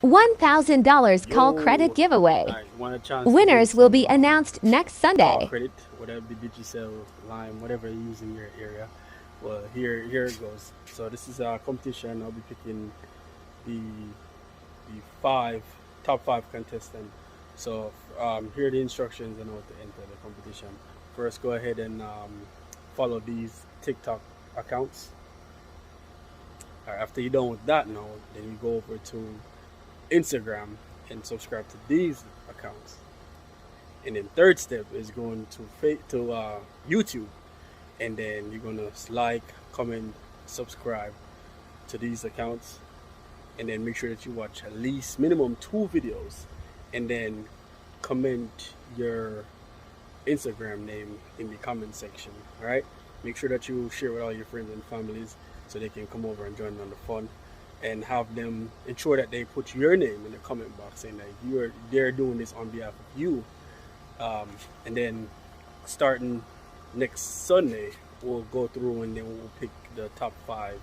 $1,000 call credit giveaway. Alright, want a chance to win Winners will some be announced next call Sunday. credit, whatever the Digicel, Lime, whatever you use in your area. Well, here it goes. So this is our competition. I'll be picking the top five contestants. So here are the instructions on how to enter the competition. First, go ahead and follow these TikTok accounts. All right, after you're done with that now, then you go over to Instagram and subscribe to these accounts. And then third step is going to YouTube, and then you're gonna like, comment, subscribe to these accounts, and then make sure that you watch at least minimum 2 videos, and then comment your Instagram name in the comment section. All right, make sure that you share with all your friends and families so they can come over and join on the fun, and have them ensure that they put your name in the comment box saying that they're doing this on behalf of you. And then starting next Sunday, we'll go through and then we'll pick the top 5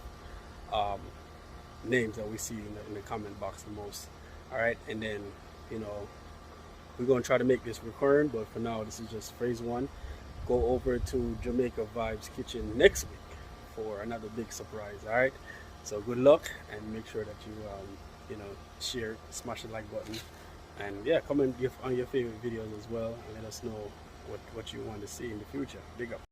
names that we see in the comment box the most. All right, and then we're gonna try to make this recurrent, but for now this is just phase 1. Go over to Jamaica Vibes Kitchen next week for another big surprise. All right, so good luck, and make sure that you share, smash the like button, and yeah, comment on your favorite videos as well, and let us know what you want to see in the future. Big up.